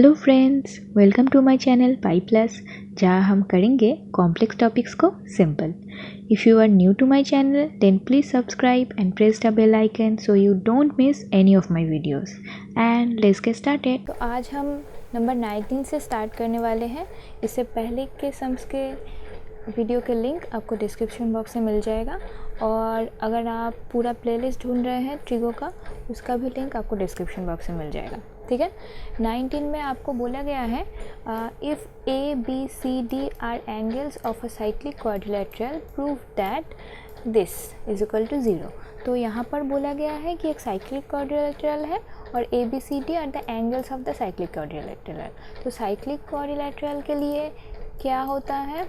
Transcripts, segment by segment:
Hello friends, welcome to my channel Pi Plus, जहाँ हम करेंगे कॉम्प्लेक्स टॉपिक्स को simple. If you are new to my channel then please subscribe and press the bell icon so you don't miss any of my videos and let's get started. तो आज हम number 19 से start करने वाले हैं। इससे पहले के सम्स के वीडियो के लिंक आपको डिस्क्रिप्शन बॉक्स में मिल जाएगा, और अगर आप पूरा प्लेलिस्ट ढूंढ रहे हैं ट्रिगो का, उसका भी लिंक आपको डिस्क्रिप्शन बॉक्स में मिल जाएगा। ठीक है। 19 में आपको बोला गया है if A B C D are angles of a cyclic quadrilateral prove that this is equal to 0। तो यहाँ पर बोला गया है कि एक साइक्लिक क्वाड्रिलेटरल है और A B C D are the angles of the cyclic quadrilateral. तो साइक्लिक क्वाड्रिलेटरल के लिए क्या होता है,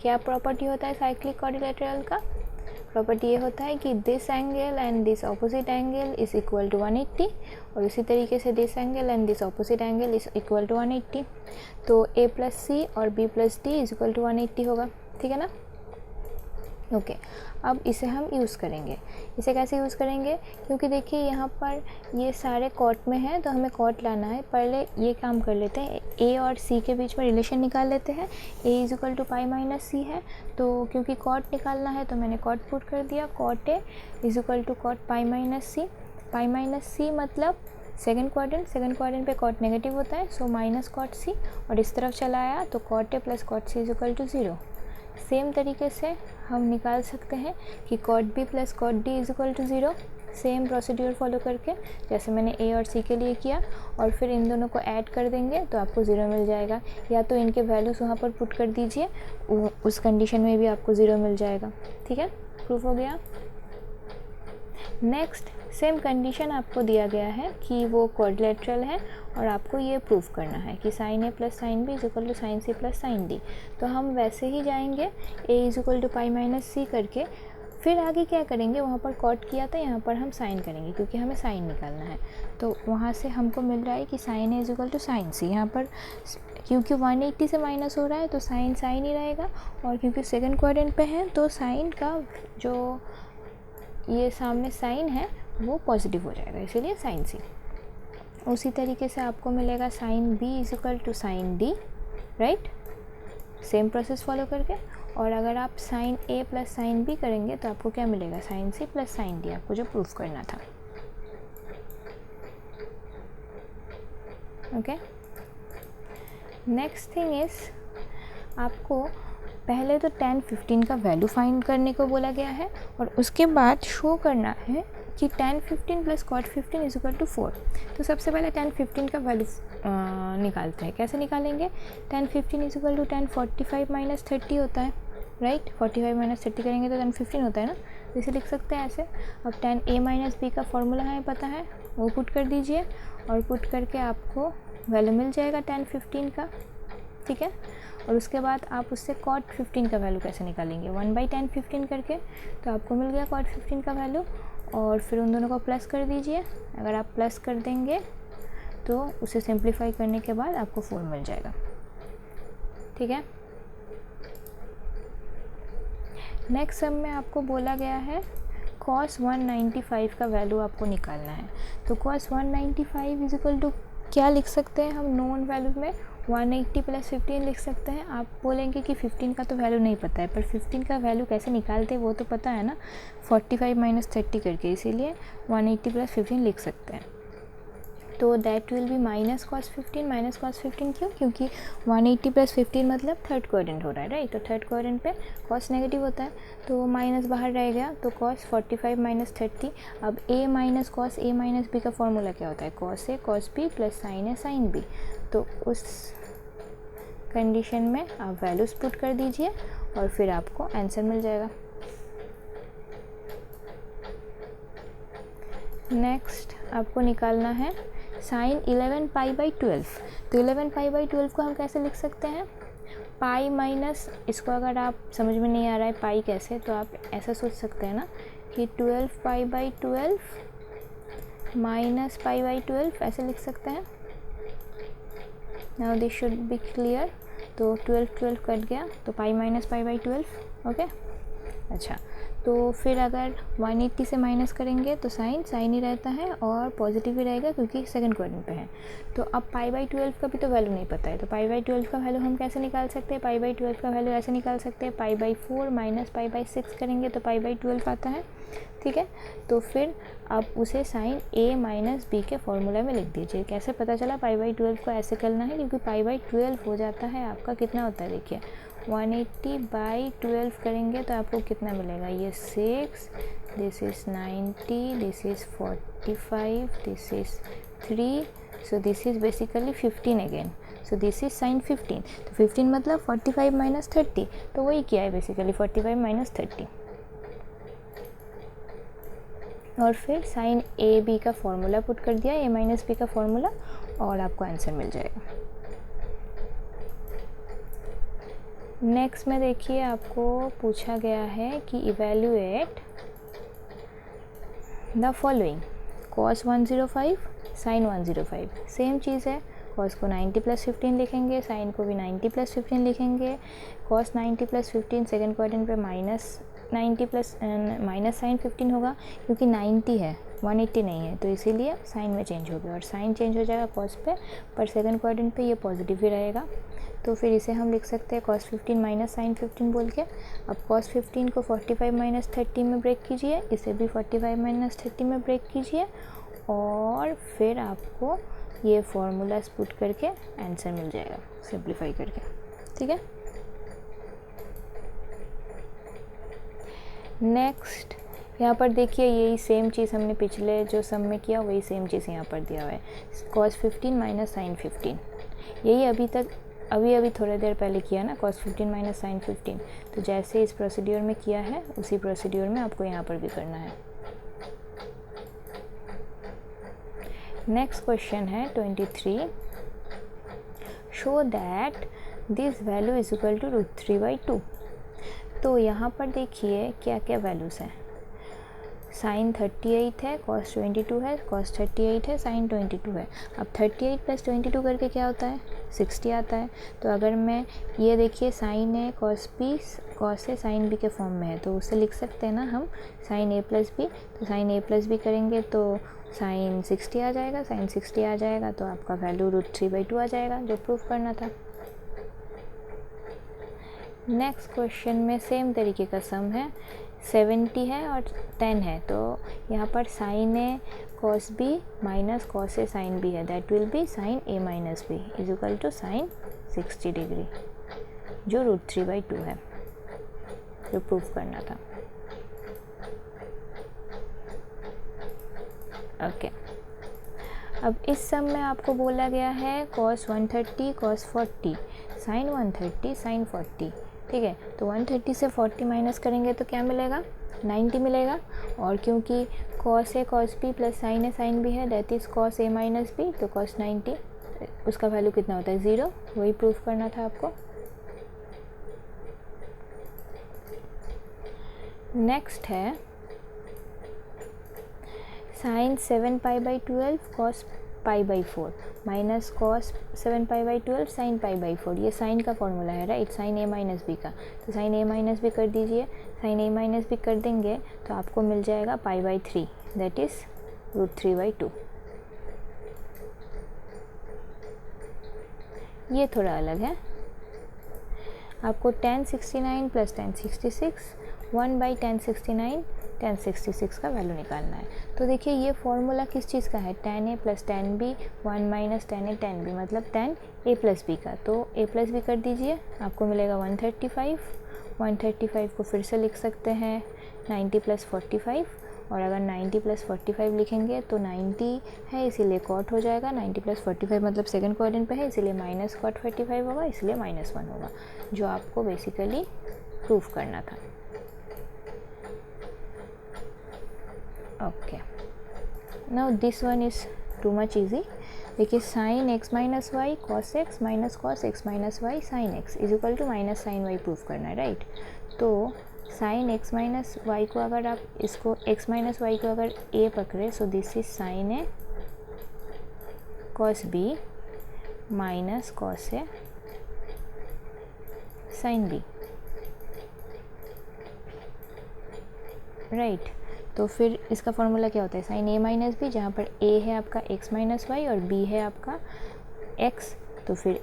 क्या प्रॉपर्टी होता है साइक्लिक क्वाड्रिलेटरल का? प्रॉपर्टी ये होता है कि this angle and this opposite angle is equal to 180, और उसी तरीके से this angle and this opposite angle is equal to 180। तो a प्लस सी और b plus D is equal to 180 होगा। ठीक है ना? ओके। अब इसे हम यूज़ करेंगे। इसे कैसे यूज़ करेंगे? क्योंकि देखिए यहाँ पर ये सारे कॉट में है, तो हमें कॉट लाना है। पहले ये काम कर लेते हैं, a और c के बीच में रिलेशन निकाल लेते हैं। a is equal to pi minus C है, तो क्योंकि कॉट निकालना है तो मैंने कॉट पुट कर दिया। Cot a is equal to cot pi minus C. Pi minus C मतलब सेकेंड क्वाड्रेंट पे कॉट नेगेटिव होता है, सो माइनस कॉट सी, और इस तरफ चला आया तो cot a plus cot C is equal to 0। Same तरीके से हम निकाल सकते हैं कि cot B plus cot D is equal to 0। Same procedure follow करके जैसे मैंने ए और सी के लिए किया, और फिर इन दोनों को ऐड कर देंगे तो आपको 0 मिल जाएगा। या तो इनके वैल्यूज़ वहाँ पर पुट कर दीजिए, उस कंडीशन में भी आपको 0 मिल जाएगा। ठीक है, प्रूफ हो गया। नेक्स्ट, सेम कंडीशन आपको दिया गया है कि वो क्वाड्रिलेटरल है, और आपको ये प्रूफ करना है कि sine A plus sine B is equal to sine C plus sine D. तो हम वैसे ही जाएंगे, A is equal to pi minus C करके, फिर आगे क्या करेंगे, वहाँ पर कॉट किया था, यहाँ पर हम साइन करेंगे क्योंकि हमें साइन निकालना है। तो वहाँ से हमको मिल रहा है कि sine A is equal to sine C. यहाँ पर क्योंकि 180 से माइनस हो रहा है तो साइन साइन ही रहेगा, और क्योंकि सेकेंड क्वाड्रेंट पे है तो साइन का जो ये सामने साइन है वो पॉजिटिव हो जाएगा, इसीलिए साइन सी। उसी तरीके से आपको मिलेगा sine B is equal to sine D, right, same process follow करके। और अगर आप sine A plus sine B करेंगे तो आपको क्या मिलेगा, sine C plus sine D, आपको जो प्रूफ करना था। ओके। नेक्स्ट थिंग इज, आपको पहले तो tan 15 का वैल्यू फाइंड करने को बोला गया है, और उसके बाद शो करना है कि tan 15 plus cot 15 is equal to 4। तो सबसे पहले tan 15 का वैल्यू निकालते हैं। कैसे निकालेंगे? tan 15 is equal to tan 45 minus 30 होता है, राइट। 45 माइनस 30 करेंगे तो tan 15 होता है ना, तो इसे लिख सकते हैं ऐसे। अब tan a माइनस बी का फॉर्मूला हमें पता है, वो पुट कर दीजिए, और पुट करके आपको वैल्यू मिल जाएगा tan 15 का। ठीक है। और उसके बाद आप उससे cot 15 का वैल्यू कैसे निकालेंगे, 1 बाई tan 15 करके, तो आपको मिल गया cot 15 का वैल्यू। और फिर उन दोनों को प्लस कर दीजिए। अगर आप प्लस कर देंगे तो उसे सिंप्लीफाई करने के बाद आपको 4 मिल जाएगा। ठीक है। नेक्स्ट सब में आपको बोला गया है cos 195 का वैल्यू आपको निकालना है। तो cos 195 इज इक्वल टू क्या लिख सकते हैं हम, नोन वैल्यू में 180 प्लस 15 लिख सकते हैं। आप बोलेंगे कि 15 का तो वैल्यू नहीं पता है, पर 15 का वैल्यू कैसे निकालते हैं वो तो पता है ना, 45 माइनस 30 करके, इसीलिए 180 प्लस 15 लिख सकते हैं। तो that will B minus cos 15। Minus cos 15 क्यों? क्योंकि 180 प्लस 15 मतलब थर्ड क्वाड्रेंट हो रहा है, राइट। तो थर्ड क्वाड्रेंट पे cos नेगेटिव होता है, तो माइनस बाहर रह गया, तो cos 45 माइनस 30। अब a minus cos a minus b का फॉर्मूला क्या होता है, cos a cos b plus sin a sin b। तो उस कंडीशन में आप वैल्यूज़ पुट कर दीजिए, और फिर आपको आंसर मिल जाएगा। नेक्स्ट आपको निकालना है साइन 11 पाई बाई 12। तो 11 पाई बाई 12 को हम कैसे लिख सकते हैं, पाई माइनस, इसको अगर आप समझ में नहीं आ रहा है पाई कैसे, तो आप ऐसा सोच सकते हैं ना कि 12 pi by 12 minus pi by 12, ऐसे लिख सकते हैं। Now this should be clear. तो 12 कट गया, तो pi minus pi by 12। Okay. अच्छा, तो फिर अगर 180 से माइनस करेंगे तो साइन ही रहता है और पॉजिटिव ही रहेगा क्योंकि सेकंड क्वाड्रेंट पे है। तो अब π/12 का भी तो वैल्यू नहीं पता है, तो π/12 का वैल्यू हम कैसे निकाल सकते हैं? π/12 का वैल्यू ऐसे निकाल सकते हैं, π/4 माइनस π/6 करेंगे तो π/12 आता है। ठीक है, तो फिर आप उसे साइन a माइनस b के फॉर्मूला में लिख दीजिए। कैसे पता चला? π/12 को ऐसे करना है क्योंकि π/12 हो जाता है आपका, कितना होता है देखिए, 180/12 करेंगे तो आपको कितना मिलेगा? ये 6, this is 90, this is 45, this is 3, so this is basically 15 again, so this is sine 15। तो 15 मतलब 45 माइनस 30, तो वही किया है बेसिकली 45 माइनस 30। और फिर साइन ए बी का फॉर्मूला पुट कर दिया, ए माइनस बी का फॉर्मूला, और आपको आंसर मिल जाएगा। नेक्स्ट में देखिए आपको पूछा गया है कि evaluate the following, cos 105 sin 105, same चीज़ है। cos को 90 + 15 लिखेंगे, sin को भी 90 + 15 लिखेंगे। cos 90 + 15 सेकेंड क्वाड्रेंट पे माइनस साइन 15 होगा क्योंकि 90 है, 180 नहीं है, तो इसीलिए साइन में चेंज हो गया और साइन चेंज हो जाएगा cos पे, पर सेकेंड क्वाड्रेंट पे ये पॉजिटिव ही रहेगा। तो फिर इसे हम लिख सकते हैं cos 15 माइनस साइन 15 बोल के। अब cos 15 को 45 माइनस 30 में ब्रेक कीजिए, इसे भी 45 माइनस 30 में ब्रेक कीजिए, और फिर आपको ये फॉर्मूलाज पुट करके आंसर मिल जाएगा सिंप्लीफाई करके। ठीक है, नेक्स्ट यहाँ पर देखिए यही सेम चीज़ हमने पिछले जो सम में किया वही सेम चीज़ यहाँ पर दिया हुआ है, cos 15 माइनस साइन 15, यही अभी थोड़ी देर पहले किया ना, cos 15 माइनस साइन 15। तो जैसे इस प्रोसीड्यूर में किया है उसी प्रोसीड्यूर में आपको यहाँ पर भी करना है। नेक्स्ट क्वेश्चन है 23, show that this value is equal to √3/2। तो यहाँ पर देखिए क्या क्या वैल्यूज़ हैं, साइन 38 है, cos 22 है, cos 38 है, साइन 22 है। अब 38 + 22 करके क्या होता है? 60 आता है। तो अगर मैं ये देखिए साइन है cos है साइन b के फॉर्म में है, तो उसे लिख सकते हैं ना हम साइन a + b। तो साइन a + b करेंगे तो साइन 60 आ जाएगा, साइन 60 आ जाएगा तो आपका वैल्यू √3/2 आ जाएगा, जो प्रूफ करना था। नेक्स्ट क्वेश्चन में सेम तरीके का सम है, 70 है और 10 है, तो यहाँ पर sine A cos b minus cos A sine b है, that will be sine a minus b is equal to sine 60 degree, जो √3/2 है, जो प्रूफ करना था। ओके, अब इस सम में आपको बोला गया है cos 130 cos 40 साइन 130 साइन 40। ठीक है, तो 130 से 40 माइनस करेंगे तो क्या मिलेगा? 90 मिलेगा। और क्योंकि cos a cos b plus sine a sine b है, that is cos a minus b, तो cos 90 उसका वैल्यू कितना होता है? 0, वही प्रूफ करना था आपको। नेक्स्ट है sine 7π/12 cos π/4 minus cos 7π/12 sine π/4, ये साइन का फॉर्मूला है right, sine a minus b का। तो साइन a माइनस b कर दीजिए, साइन a माइनस b कर देंगे तो आपको मिल जाएगा π/3, दैट इज़ √3/2। ये थोड़ा अलग है, आपको tan 69 + tan 66 1/tan 69 का वैल्यू निकालना है। तो देखिए ये फॉर्मूला किस चीज़ का है? tan a + tan b 1 - tan a tan b, मतलब tan a + b का। तो a + b कर दीजिए, आपको मिलेगा 135 को फिर से लिख सकते हैं 90 + 45, और अगर 90 + 45 लिखेंगे तो 90 है इसीलिए कॉट हो जाएगा, 90 + 45 मतलब सेकंड क्वाड्रेंट पे है इसीलिए माइनस cot 45 होगा, इसलिए -1 होगा, जो आपको बेसिकली प्रूफ करना था। Okay, now this one is too much easy. देखिए sine x - y cos x minus cos x - y sine x is equal to minus sine y proof करना है राइट। तो साइन x - y को अगर आप इसको x - y को अगर a पकड़े, so this is sine a cos b minus cos a sine b। Right. तो फिर इसका फॉर्मूला क्या होता है, साइन ए माइनस बी, जहाँ पर ए है आपका एक्स माइनस वाई और बी है आपका एक्स। तो फिर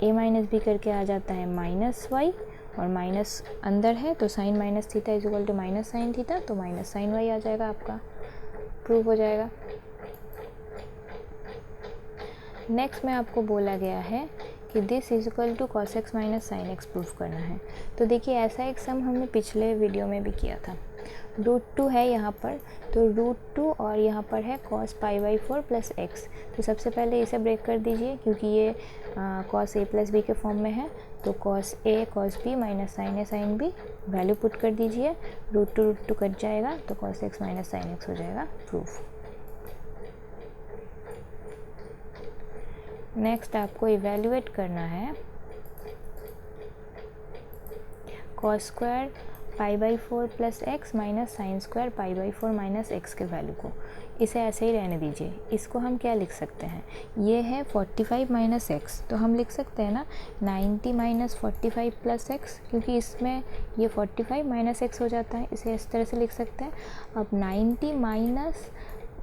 ए माइनस बी करके आ जाता है माइनस वाई, और माइनस अंदर है तो sine minus theta is equal to minus sine theta, तो माइनस साइन वाई आ जाएगा, आपका प्रूव हो जाएगा। नेक्स्ट में आपको बोला गया है कि this is equal to cos X minus sine X prove करना है। तो देखिए ऐसा एक सम हमने पिछले वीडियो में भी किया था। √2 है यहाँ पर, तो √2 और यहाँ पर है cos pi by 4 plus x. तो सबसे पहले इसे ब्रेक कर दीजिए क्योंकि ये cos a प्लस बी के फॉर्म में है, तो cos a cos b minus sine a sine b value put कर दीजिए, √2 कट जाएगा तो cos x minus sine x हो जाएगा प्रूफ। नेक्स्ट आपको इवेल्युएट करना है cos square pi by 4 plus x minus sine square pi by 4 minus x के वैल्यू को। इसे ऐसे ही रहने दीजिए। इसको हम क्या लिख सकते हैं, ये है 45 माइनस एक्स, तो हम लिख सकते हैं ना 90 माइनस 45 प्लस एक्स, क्योंकि इसमें ये 45 माइनस एक्स हो जाता है, इसे इस तरह से लिख सकते हैं। अब 90 माइनस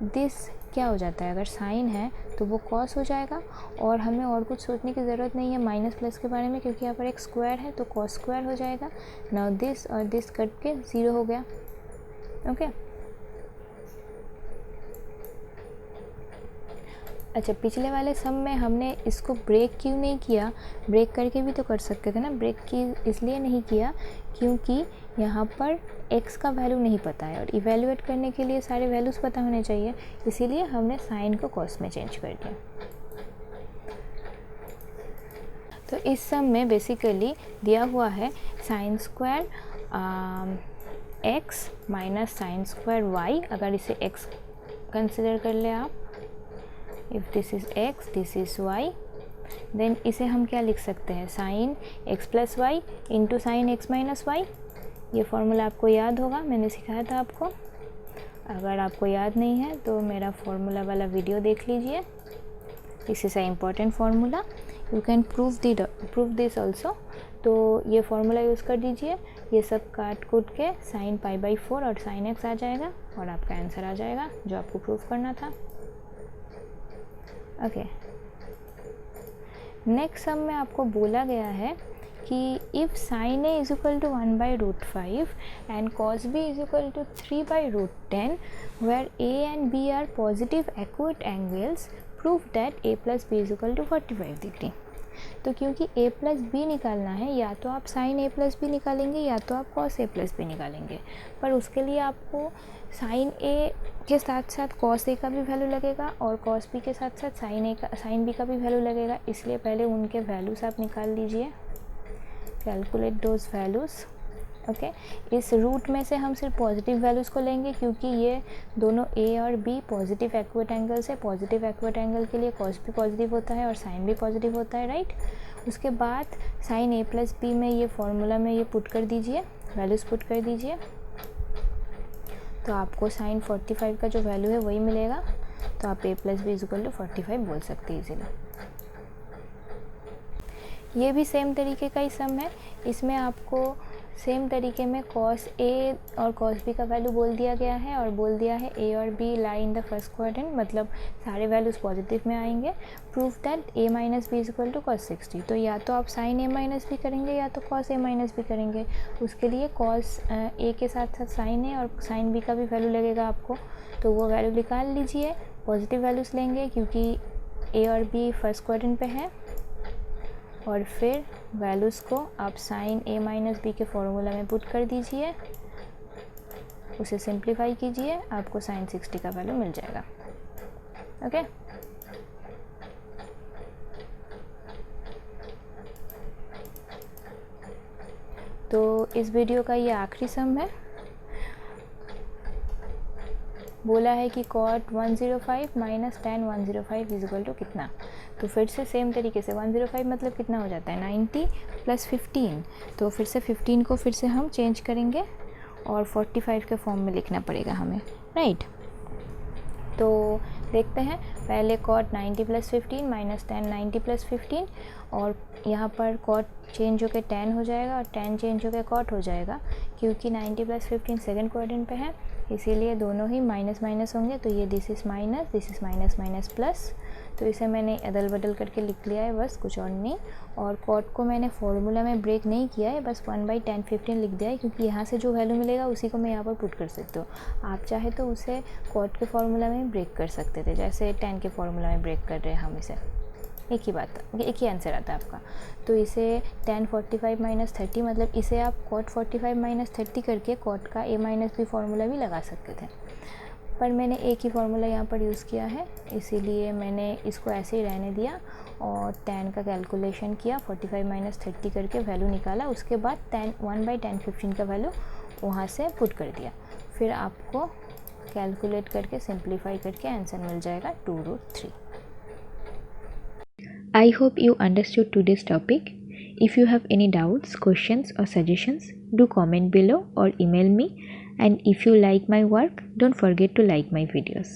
दिस क्या हो जाता है, अगर साइन है तो वो कॉस हो जाएगा, और हमें और कुछ सोचने की ज़रूरत नहीं है माइनस प्लस के बारे में, क्योंकि यहाँ पर एक स्क्वायर है तो कॉस स्क्वायर हो जाएगा। नाउ दिस और दिस कट के 0 हो गया। ओके अच्छा, पिछले वाले सम में हमने इसको ब्रेक क्यों नहीं किया, ब्रेक करके भी तो कर सकते थे ना। ब्रेक की इसलिए नहीं किया क्योंकि यहाँ पर x का वैल्यू नहीं पता है, और इवेल्युएट करने के लिए सारे वैल्यूज़ पता होने चाहिए, इसीलिए हमने साइन को कॉस में चेंज कर दिया। तो इस सम में बेसिकली दिया हुआ है sine square x minus sine square y, अगर इसे x कंसिडर कर ले आप, if this is x this is y, then इसे हम क्या लिख सकते हैं, sine x plus Y into sine x minus Y. ये फॉर्मूला आपको याद होगा, मैंने सिखाया था आपको। अगर आपको याद नहीं है तो मेरा फॉर्मूला वाला वीडियो देख लीजिए, this is a important formula, you can prove this also. तो ये फार्मूला यूज़ कर दीजिए, ये सब काट कूट के साइन पाई बाई 4 और साइन x आ जाएगा, और आपका आंसर आ जाएगा जो आपको प्रूव करना था। ओके नेक्स्ट सम में आपको बोला गया है कि if sine a is equal to 1/√5 and cos b is equal to 3/√10 where a and b are positive acute angles, prove that a plus b is equal to 45 degree. तो क्योंकि a plus B निकालना है, या तो आप sign a plus B निकालेंगे या तो आप cos a प्लस बी निकालेंगे, पर उसके लिए आपको साइन a के साथ साथ cos a का भी वैल्यू लगेगा और cos b के साथ साथ साइन b का भी वैल्यू लगेगा, इसलिए पहले उनके वैल्यूज़ आप निकाल लीजिए, कैलकुलेट दोज वैल्यूज़। ओके इस रूट में से हम सिर्फ पॉजिटिव वैल्यूज़ को लेंगे, क्योंकि ये दोनों a और b पॉजिटिव एक्यूट एंगल्स है। पॉजिटिव एक्यूट एंगल के लिए cos भी पॉजिटिव होता है और साइन भी पॉजिटिव होता है, राइट। उसके बाद साइन a प्लस बी में ये फॉर्मूला में ये पुट कर दीजिए, वैल्यूज़ पुट कर दीजिए, तो आपको साइन 45 का जो वैल्यू है वही मिलेगा। तो आप a plus B is equal to 45 बोल सकते हैं इजीली। ये भी सेम तरीके का ही सम है, इसमें आपको सेम तरीके में cos a और cos b का वैल्यू बोल दिया गया है, और बोल दिया है a और b lie in the first quadrant, मतलब सारे वैल्यूज़ पॉजिटिव में आएंगे। Proof that a minus B is equal to cos 60। तो या तो आप साइन a माइनस बी करेंगे या तो cos a माइनस बी करेंगे, उसके लिए cos a के साथ साथ साइन a और साइन b का भी वैल्यू लगेगा आपको, तो वो वैल्यू निकाल लीजिए। पॉजिटिव वैल्यूज़ लेंगे क्योंकि a और b फर्स्ट क्वाड्रेंट पे है, और फिर वैल्यूज़ को आप साइन a माइनस बी के फॉर्मूला में पुट कर दीजिए, उसे सिंप्लीफाई कीजिए, आपको साइन 60 का वैल्यू मिल जाएगा। ओके तो इस वीडियो का ये आखिरी सम है। बोला है कि cot 105 minus tan 105 is equal to कितना। तो फिर से सेम तरीके से 105 मतलब कितना हो जाता है 90 प्लस 15, तो फिर से 15 को फिर से हम चेंज करेंगे और 45 के फॉर्म में लिखना पड़ेगा हमें, राइट। तो देखते हैं। पहले cot 90 + 15 माइनस tan 90 + 15, और यहाँ पर cot चेंज होकर tan हो जाएगा और tan चेंज होकर cot हो जाएगा। क्योंकि 90 + 15 सेकंड क्वाड्रेंट पे है, इसीलिए दोनों ही माइनस माइनस होंगे। तो ये this is minus minus plus, तो इसे मैंने अदल बदल करके लिख लिया है, बस कुछ और नहीं। और cot को मैंने फॉर्मूला में ब्रेक नहीं किया है, बस 1/tan 15 लिख दिया है, क्योंकि यहाँ से जो वैल्यू मिलेगा उसी को मैं यहाँ पर पुट कर सकती हूँ। आप चाहे तो उसे cot के फॉर्मूला में ब्रेक कर सकते थे, जैसे tan के फॉर्मूला में ब्रेक कर रहे हैं हम इसे। एक ही बात, एक ही आंसर आता है आपका। तो इसे tan 45 - 30, मतलब इसे आप cot 45 - 30 करके cot का a - b फॉर्मूला भी लगा सकते थे, पर मैंने एक ही फार्मूला यहाँ पर यूज़ किया है, इसीलिए मैंने इसको ऐसे ही रहने दिया और tan का कैलकुलेशन किया, 45 - 30 करके वैल्यू निकाला। उसके बाद 1/tan 15 का वैल्यू वहाँ से पुट कर दिया। फिर आपको कैलकुलेट करके सिंप्लीफाई करके आंसर मिल जाएगा 2√3। I hope you understood today's topic. If you have any doubts, questions or suggestions, do comment below or email me. And if you like my work, don't forget to like my videos.